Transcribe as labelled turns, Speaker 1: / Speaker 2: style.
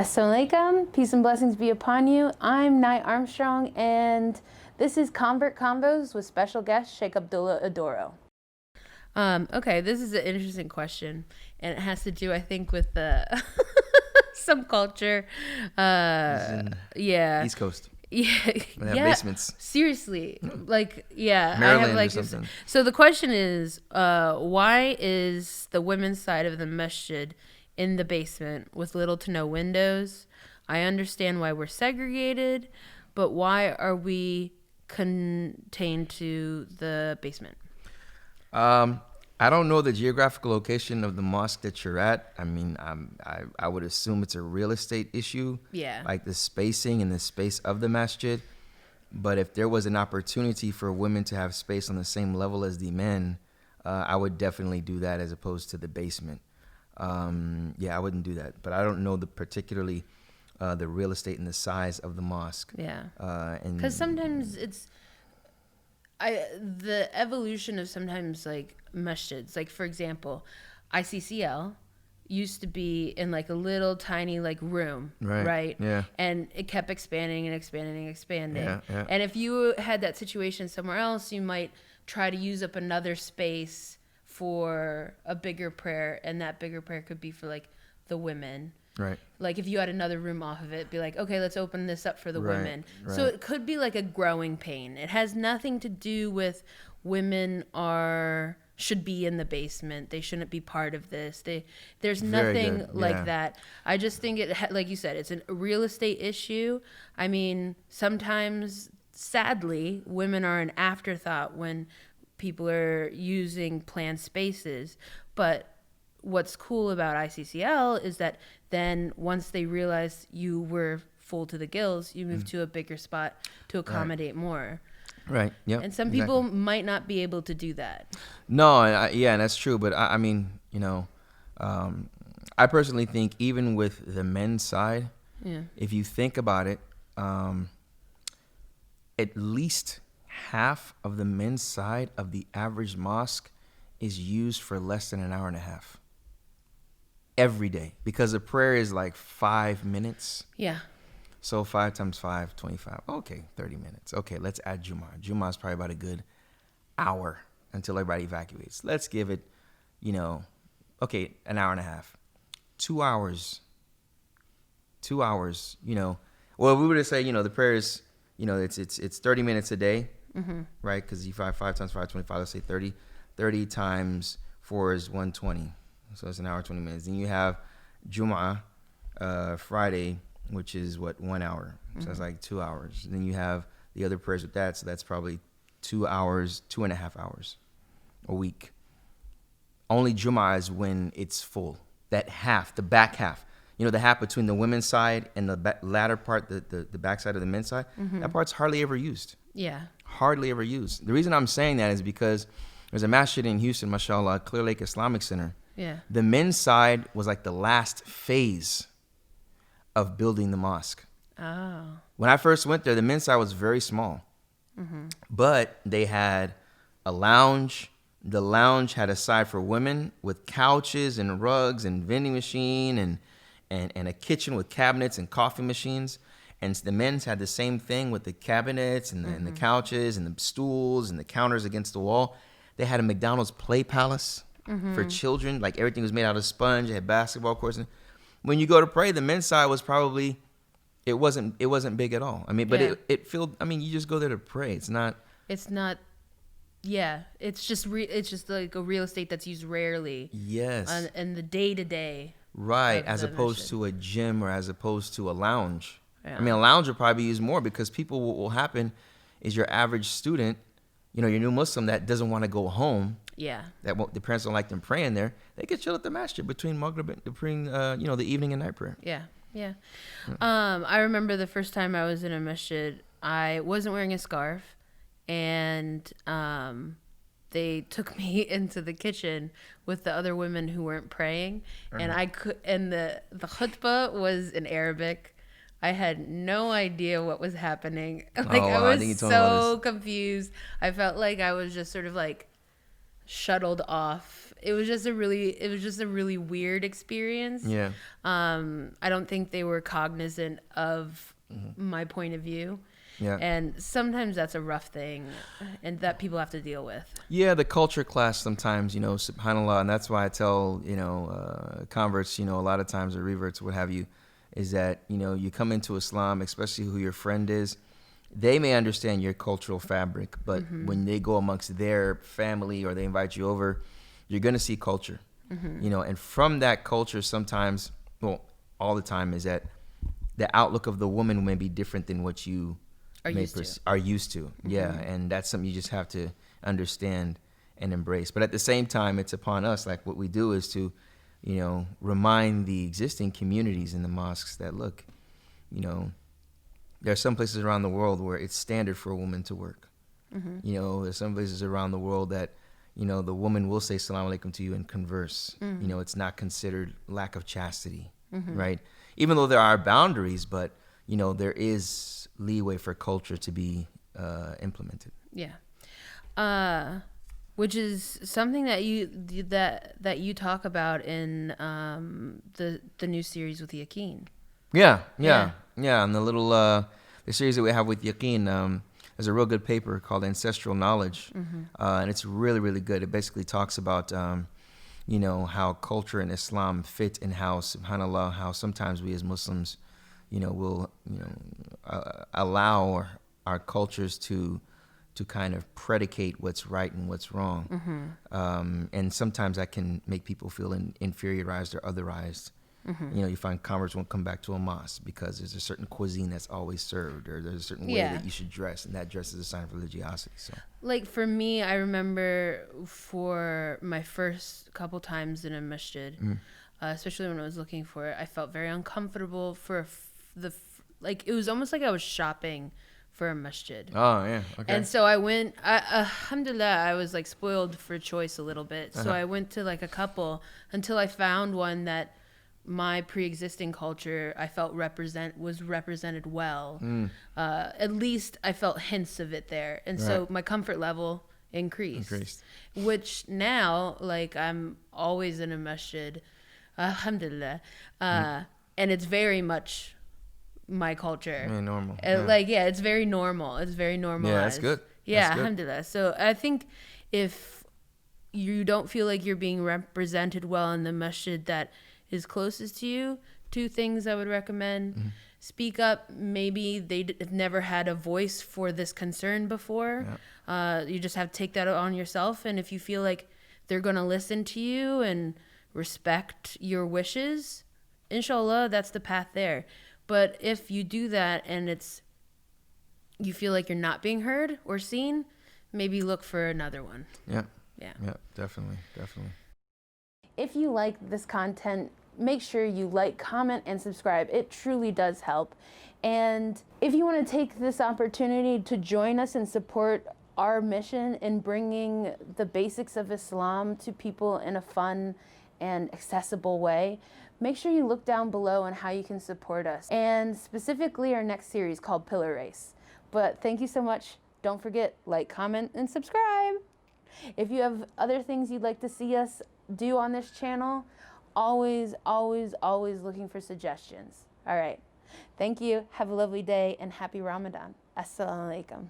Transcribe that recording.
Speaker 1: Assalamu alaikum, peace and blessings be upon you. I'm Nye Armstrong, and this is Convert Convos with special guest Sheikh Abdullah Adoro. Okay, this is an interesting question, and it has to do, I think, with some culture. Yeah.
Speaker 2: East Coast.
Speaker 1: Yeah,
Speaker 2: They have basements.
Speaker 1: Seriously, like, yeah,
Speaker 2: Maryland
Speaker 1: I have like
Speaker 2: or something.
Speaker 1: So the question is, why is the women's side of the masjid in the basement with little to no windows? I understand why we're segregated, but why are we contained to the basement?
Speaker 2: I don't know the geographical location of the mosque that you're at. I mean, I would assume it's a real estate issue.
Speaker 1: Yeah.
Speaker 2: Like the spacing and the space of the masjid. But if there was an opportunity for women to have space on the same level as the men, I would definitely do that as opposed to the basement. Yeah, I wouldn't do that. But I don't know particularly the real estate and the size of the mosque.
Speaker 1: Yeah.
Speaker 2: And
Speaker 1: Because sometimes the evolution of sometimes like masjids, like for example, ICCL used to be in like a little tiny like room, right?
Speaker 2: Yeah.
Speaker 1: And it kept expanding and expanding and expanding.
Speaker 2: Yeah.
Speaker 1: And if you had that situation somewhere else, you might try to use up another space for a bigger prayer, and that bigger prayer could be for like the women.
Speaker 2: Right.
Speaker 1: Like if you had another room off of it, be like, okay, let's open this up for the women.
Speaker 2: Right.
Speaker 1: So it could be like a growing pain. It has nothing to do with women should be in the basement. They shouldn't be part of this. There's nothing like that. I just think like you said, it's a real estate issue. I mean, sometimes, sadly, women are an afterthought when people are using planned spaces. But what's cool about ICCL is that then once they realize you were full to the gills, you move to a bigger spot to accommodate more.
Speaker 2: Right. Yeah.
Speaker 1: And some people might not be able to do that.
Speaker 2: No, and that's true. But I mean, you know, I personally think even with the men's side, if you think about it, at least half of the men's side of the average mosque is used for less than an hour and a half every day, because the prayer is like 5 minutes.
Speaker 1: Yeah.
Speaker 2: So 5 times 5, 25. Okay, 30 minutes. Okay, let's add Jummah. Jummah is probably about a good hour until everybody evacuates. Let's give it, an hour and a half. 2 hours. 2 hours, Well, we were to say, the prayer is, it's 30 minutes a day, right? Because you 5 times 5, 25, let's say 30. 30 times 4 is 120. So it's an hour, 20 minutes. Then you have Jummah, Friday, which is 1 hour. So that's like 2 hours. Then you have the other prayers with that. So that's probably 2 hours, 2.5 hours a week. Only Jummah is when it's full. That half, the back half. The half between the women's side and the latter part, the back side of the men's side, that part's hardly ever used.
Speaker 1: Yeah.
Speaker 2: Hardly ever used. The reason I'm saying that is because there's a masjid in Houston, mashallah, Clear Lake Islamic Center.
Speaker 1: Yeah.
Speaker 2: The men's side was like the last phase of building the mosque.
Speaker 1: Oh.
Speaker 2: When I first went there, the men's side was very small. But they had a lounge. The lounge had a side for women with couches and rugs and vending machine and a kitchen with cabinets and coffee machines. And the men's had the same thing with the cabinets and the couches and the stools and the counters against the wall. They had a McDonald's play palace for children. Like everything was made out of sponge. They had basketball courts. When you go to pray, the men's side was probably, it wasn't big at all. I mean, but it filled. I mean, you just go there to pray. It's not.
Speaker 1: Yeah, it's just like a real estate that's used rarely.
Speaker 2: Yes.
Speaker 1: And the day-to-day.
Speaker 2: Right, as opposed to a gym or as opposed to a lounge.
Speaker 1: Yeah.
Speaker 2: I mean, a lounge will probably be used more because what will happen is your average student, your new Muslim that doesn't want to go home.
Speaker 1: Yeah.
Speaker 2: The parents don't like them praying there. They can chill at the masjid between Maghrib, the evening and night prayer.
Speaker 1: Yeah. Yeah. I remember the first time I was in a masjid, I wasn't wearing a scarf, and they took me into the kitchen with the other women who weren't praying, and the khutbah was in Arabic. I had no idea what was happening. I was so confused. I felt like I was just sort of like shuttled off it was just a really weird experience.
Speaker 2: Yeah.
Speaker 1: I don't think they were cognizant of my point of view.
Speaker 2: Yeah.
Speaker 1: And sometimes that's a rough thing and that people have to deal with.
Speaker 2: Yeah, the culture clash sometimes, subhanAllah, and that's why I tell, converts, a lot of times, or reverts, what have you, is that, you come into Islam, especially who your friend is, they may understand your cultural fabric, but when they go amongst their family or they invite you over, you're going to see culture, and from that culture sometimes, well, all the time, is that the outlook of the woman may be different than what you are used to. Yeah, and that's something you just have to understand and embrace. But at the same time, it's upon us, like what we do is to, remind the existing communities in the mosques that, look, there are some places around the world where it's standard for a woman to work. There's some places around the world that, the woman will say salam alaikum to you and converse. It's not considered lack of chastity, right? Even though there are boundaries, but, there is leeway for culture to be implemented.
Speaker 1: Yeah. Which is something that you talk about in the new series with Yaqeen.
Speaker 2: Yeah. And the little the series that we have with Yaqeen, there's a real good paper called Ancestral Knowledge, and it's really, really good. It basically talks about how culture and Islam fit, and how, subhanAllah, how sometimes we as Muslims, will allow our cultures to kind of predicate what's right and what's wrong, and sometimes that can make people feel inferiorized or otherized. You find converts won't come back to a mosque because there's a certain cuisine that's always served, or there's a certain way that you should dress, and that dress is a sign of religiosity. So,
Speaker 1: like for me, I remember for my first couple times in a masjid, especially when I was looking for it, I felt very uncomfortable it was almost like I was shopping for a masjid.
Speaker 2: Oh, yeah. Okay.
Speaker 1: And so I went, alhamdulillah, I was like spoiled for choice a little bit. So I went to like a couple until I found one that my pre-existing culture I felt was represented well. At least I felt hints of it there. And so my comfort level increased. Which now, like, I'm always in a masjid, alhamdulillah. And it's very much my culture.
Speaker 2: Very normal.
Speaker 1: It's very normal. It's very normalized.
Speaker 2: Yeah, that's good.
Speaker 1: Yeah,
Speaker 2: that's
Speaker 1: alhamdulillah.
Speaker 2: good.
Speaker 1: So I think if you don't feel like you're being represented well in the masjid that is closest to you, 2 things I would recommend. Speak up. Maybe they've never had a voice for this concern before. You just have to take that on yourself. And if you feel like they're going to listen to you and respect your wishes, inshallah, that's the path there. But if you do that and you feel like you're not being heard or seen, maybe look for another one.
Speaker 2: Yeah, definitely.
Speaker 1: If you like this content, make sure you like, comment, and subscribe. It truly does help. And if you want to take this opportunity to join us and support our mission in bringing the basics of Islam to people in a fun and accessible way, make sure you look down below on how you can support us, and specifically our next series called Pillar Race. But thank you so much. Don't forget, like, comment, and subscribe. If you have other things you'd like to see us do on this channel, always looking for suggestions. All right. Thank you. Have a lovely day and happy Ramadan. Assalamu alaikum.